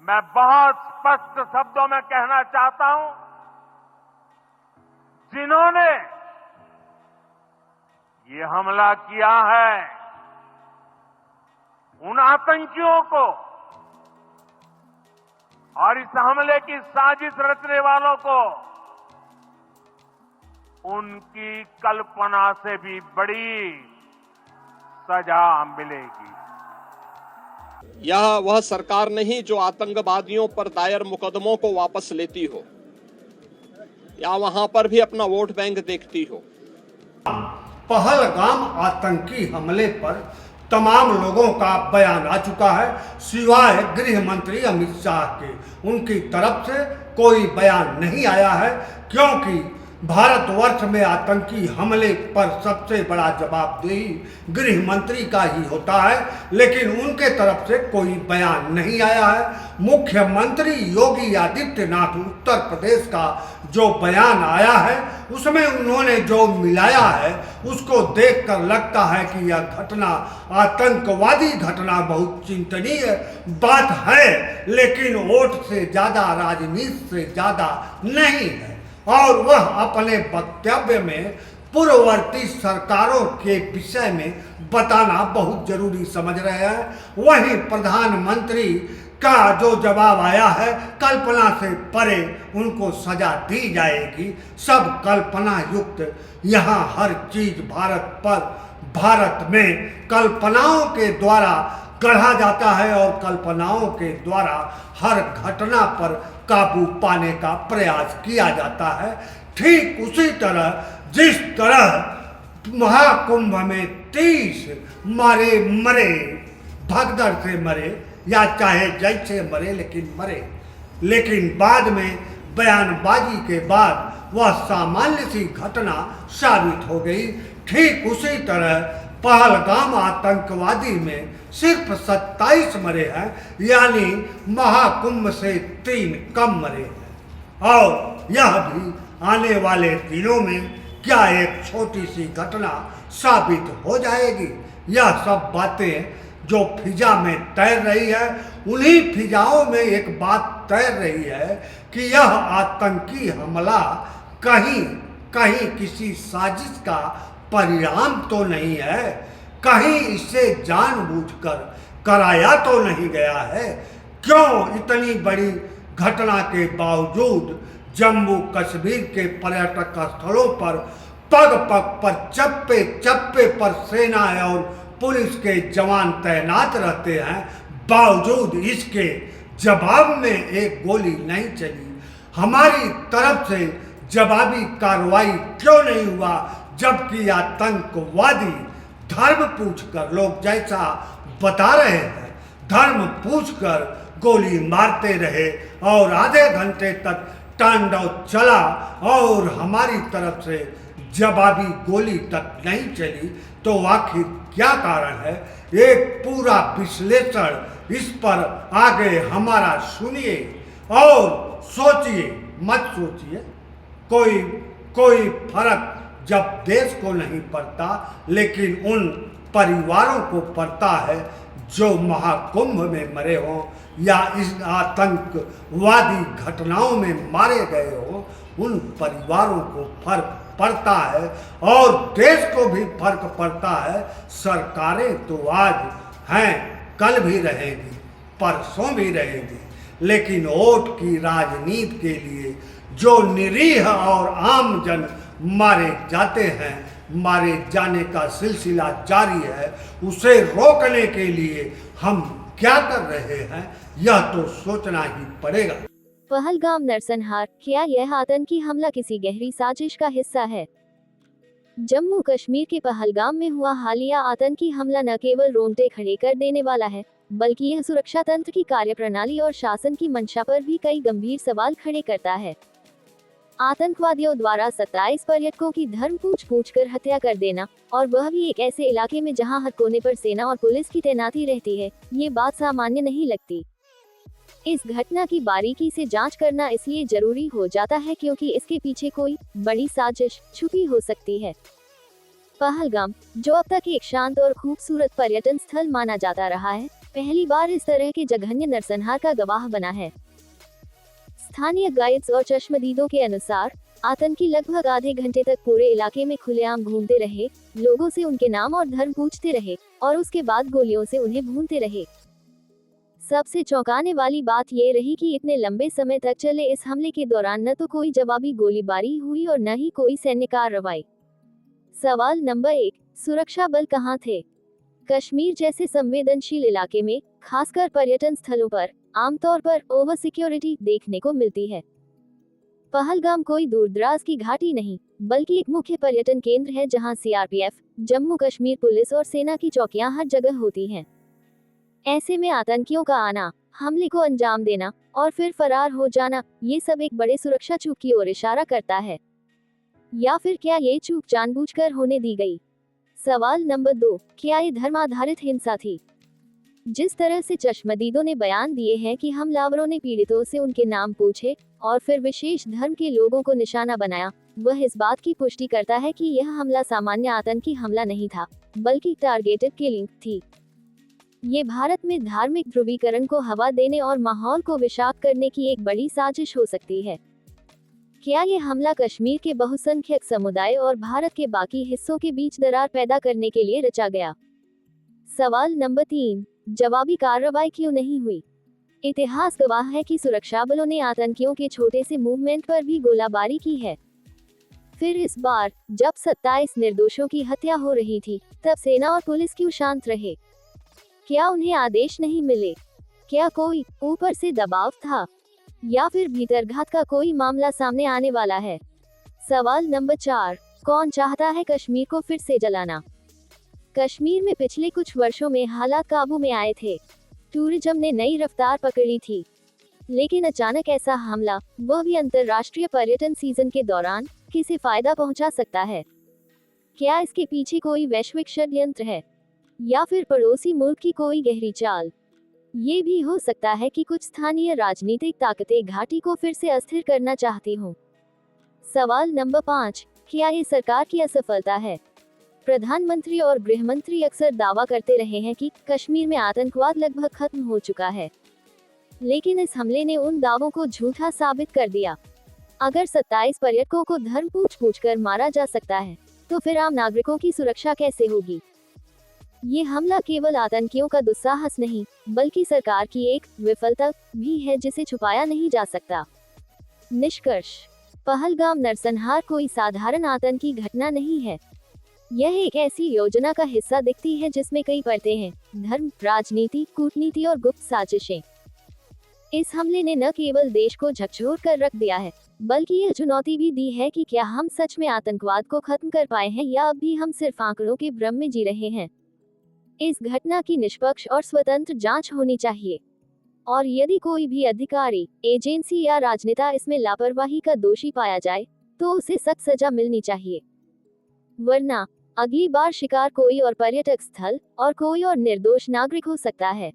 मैं बहुत स्पष्ट शब्दों में कहना चाहता हूं, जिन्होंने ये हमला किया है, उन आतंकियों को और इस हमले की साजिश रचने वालों को उनकी कल्पना से भी बड़ी सजा मिलेगी। यह वह सरकार नहीं जो आतंकवादियों पर दायर मुकदमों को वापस लेती हो या वहां पर भी अपना वोट बैंक देखती हो। पहलगाम आतंकी हमले पर तमाम लोगों का बयान आ चुका है, सिवाय गृह मंत्री अमित शाह के। उनकी तरफ से कोई बयान नहीं आया है, क्योंकि भारतवर्ष में आतंकी हमले पर सबसे बड़ा जवाबदेही गृह मंत्री का ही होता है, लेकिन उनके तरफ से कोई बयान नहीं आया है। मुख्यमंत्री योगी आदित्यनाथ उत्तर प्रदेश का जो बयान आया है, उसमें उन्होंने जो मिलाया है, उसको देखकर लगता है कि यह घटना आतंकवादी घटना बहुत चिंतनीय बात है, लेकिन वोट से ज्यादा, राजनीति से ज्यादा नहीं है। और वह अपने वक्तव्य में पूर्ववर्ती सरकारों के विषय में बताना बहुत जरूरी समझ रहे हैं। वहीं प्रधानमंत्री का जो जवाब आया है, कल्पना से परे उनको सजा दी जाएगी। सब कल्पना युक्त, यहाँ हर चीज भारत में कल्पनाओं के द्वारा गढ़ा जाता है और कल्पनाओं के द्वारा हर घटना पर काबू पाने का प्रयास किया जाता है। ठीक उसी तरह जिस तरह महाकुंभ में 30 मरे, भगदड़ से मरे या चाहे जैसे मरे, लेकिन बाद में बयानबाजी के बाद वह सामान्य सी घटना साबित हो गई। ठीक उसी तरह पहलगाम आतंकवादी में सिर्फ 27 मरे हैं, यानी महाकुंभ से 3 कम मरे हैं। और यह भी आने वाले दिनों में क्या एक छोटी सी घटना साबित हो जाएगी। यह सब बातें जो फिजा में तैर रही है, उन्हीं फिजाओं में एक बात तैर रही है कि यह आतंकी हमला कहीं किसी साजिश का परिणाम तो नहीं है, कहीं इसे जानबूझकर कराया तो नहीं गया है। क्यों इतनी बड़ी घटना के बावजूद जम्मू कश्मीर के पर्यटक स्थलों पर पग पग पर चप्पे पर सेना और पुलिस के जवान तैनात रहते हैं, बावजूद इसके जवाब में एक गोली नहीं चली। हमारी तरफ से जवाबी कार्रवाई क्यों नहीं हुआ, जबकि आतंकवादी धर्म पूछकर, लोग जैसा बता रहे हैं, धर्म पूछकर गोली मारते रहे और आधे घंटे तक तांडव चला और हमारी तरफ से जवाबी गोली तक नहीं चली। तो आखिर क्या कारण है? एक पूरा विश्लेषण इस पर आगे हमारा सुनिए और सोचिए, मत सोचिए। कोई फर्क जब देश को नहीं पड़ता, लेकिन उन परिवारों को पड़ता है जो महाकुंभ में मरे हों या इस आतंकवादी घटनाओं में मारे गए हों, उन परिवारों को फर्क पड़ता है और देश को भी फर्क पड़ता है। सरकारें तो आज हैं, कल भी रहेंगी, परसों भी रहेंगी, लेकिन वोट की राजनीति के लिए जो निरीह और आम जन मारे जाते हैं, मारे जाने का सिलसिला जारी है, उसे रोकने के लिए हम क्या कर रहे हैं, यह तो सोचना ही पड़ेगा। पहलगाम नरसंहार, क्या यह आतंकी हमला किसी गहरी साजिश का हिस्सा है? जम्मू कश्मीर के पहलगाम में हुआ हालिया आतंकी हमला न केवल रोंगटे खड़े कर देने वाला है, बल्कि यह सुरक्षा तंत्र की कार्यप्रणाली और शासन की मंशा पर भी कई गंभीर सवाल खड़े करता है। आतंकवादियों द्वारा 27 पर्यटकों की धर्म पूछ कर हत्या कर देना, और वह भी एक ऐसे इलाके में जहां हर कोने पर सेना और पुलिस की तैनाती रहती है, ये बात सामान्य नहीं लगती। इस घटना की बारीकी से जांच करना इसलिए जरूरी हो जाता है क्योंकि इसके पीछे कोई बड़ी साजिश छुपी हो सकती है। पहलगाम, जो अब तक एक शांत और खूबसूरत पर्यटन स्थल माना जाता रहा है, पहली बार इस तरह के जघन्य नरसंहार का गवाह बना है। स्थानीय गाइड्स और चश्मदीदों के अनुसार आतंकी लगभग आधे घंटे तक पूरे इलाके में खुलेआम घूमते रहे, लोगों से उनके नाम और धर्म पूछते रहे और उसके बाद गोलियों से उन्हें भूनते रहे। सबसे चौंकाने वाली बात ये रही कि इतने लंबे समय तक चले इस हमले के दौरान न तो कोई जवाबी गोलीबारी हुई और न ही कोई सैन्य कार्रवाई। सवाल नंबर 1, सुरक्षा बल कहाँ थे? कश्मीर जैसे संवेदनशील इलाके में, खासकर पर्यटन स्थलों पर, आमतौर पर ओवर सिक्योरिटी देखने को मिलती है। पहलगाम कोई दूरदराज की घाटी नहीं, बल्कि एक मुख्य पर्यटन केंद्र है जहां सीआरपीएफ, जम्मू कश्मीर पुलिस और सेना की चौकियां हर जगह होती हैं। ऐसे में आतंकियों का आना, हमले को अंजाम देना और फिर फरार हो जाना, ये सब एक बड़े सुरक्षा चूक की ओर इशारा करता है। या फिर क्या ये चूक जानबूझकर होने दी गई? सवाल नंबर 2, क्या ये धर्म आधारित हिंसा थी? जिस तरह से चश्मदीदों ने बयान दिए हैं कि हमलावरों ने पीड़ितों से उनके नाम पूछे और फिर विशेष धर्म के लोगों को निशाना बनाया, वह इस बात की पुष्टि करता है कि यह हमला सामान्य आतंकी हमला नहीं था, बल्कि टारगेटेड किलिंग थी। ये भारत में धार्मिक ध्रुवीकरण को हवा देने और माहौल को विषाक्त करने की एक बड़ी साजिश हो सकती है। क्या ये हमला कश्मीर के बहुसंख्यक समुदाय और भारत के बाकी हिस्सों के बीच दरार पैदा करने के लिए रचा गया? सवाल नंबर 3, जवाबी कार्रवाई क्यों नहीं हुई? इतिहास गवाह है कि सुरक्षा बलों ने आतंकियों के छोटे से मूवमेंट पर भी गोलाबारी की है। फिर इस बार, जब 27 निर्दोषों की हत्या हो रही थी, तब सेना और पुलिस क्यों शांत रहे? क्या उन्हें आदेश नहीं मिले? क्या कोई ऊपर से दबाव था? या फिर भीतरघात का कोई मामला सामने आने वाला है? सवाल नंबर 4, कौन चाहता है कश्मीर को फिर से जलाना? कश्मीर में पिछले कुछ वर्षों में हालात काबू में आए थे, टूरिज्म ने नई रफ्तार पकड़ी थी, लेकिन अचानक ऐसा हमला, वह भी अंतर्राष्ट्रीय पर्यटन सीजन के दौरान, किसे फायदा पहुंचा सकता है? क्या इसके पीछे कोई वैश्विक षड्यंत्र है या फिर पड़ोसी मुल्क की कोई गहरी चाल? ये भी हो सकता है कि कुछ स्थानीय राजनीतिक ताकतें घाटी को फिर से अस्थिर करना चाहती हों। सवाल नंबर 5, क्या ये सरकार की असफलता है? प्रधानमंत्री और गृहमंत्री अक्सर दावा करते रहे हैं कि कश्मीर में आतंकवाद लगभग खत्म हो चुका है, लेकिन इस हमले ने उन दावों को झूठा साबित कर दिया। अगर 27 पर्यटकों को धर्म पूछ कर मारा जा सकता है, तो फिर आम नागरिकों की सुरक्षा कैसे होगी? ये हमला केवल आतंकियों का दुस्साहस नहीं, बल्कि सरकार की एक विफलता भी है जिसे छुपाया नहीं जा सकता। निष्कर्ष, पहलगाम नरसंहार कोई साधारण आतंकी घटना नहीं है। यह एक ऐसी योजना का हिस्सा दिखती है जिसमें कई परतें हैं, धर्म, राजनीति, कूटनीति और गुप्त साजिशें। इस हमले ने न केवल देश को झकझोर कर रख दिया है, बल्कि यह चुनौती भी दी है कि क्या हम सच में आतंकवाद को खत्म कर पाए हैं या अब भी हम सिर्फ आंकड़ों के भ्रम में जी रहे हैं। इस घटना की निष्पक्ष और स्वतंत्र जांच होनी चाहिए, और यदि कोई भी अधिकारी, एजेंसी या राजनेता इसमें लापरवाही का दोषी पाया जाए, तो उसे सख्त सजा मिलनी चाहिए। वरना अगली बार शिकार कोई और पर्यटक स्थल और कोई और निर्दोष नागरिक हो सकता है।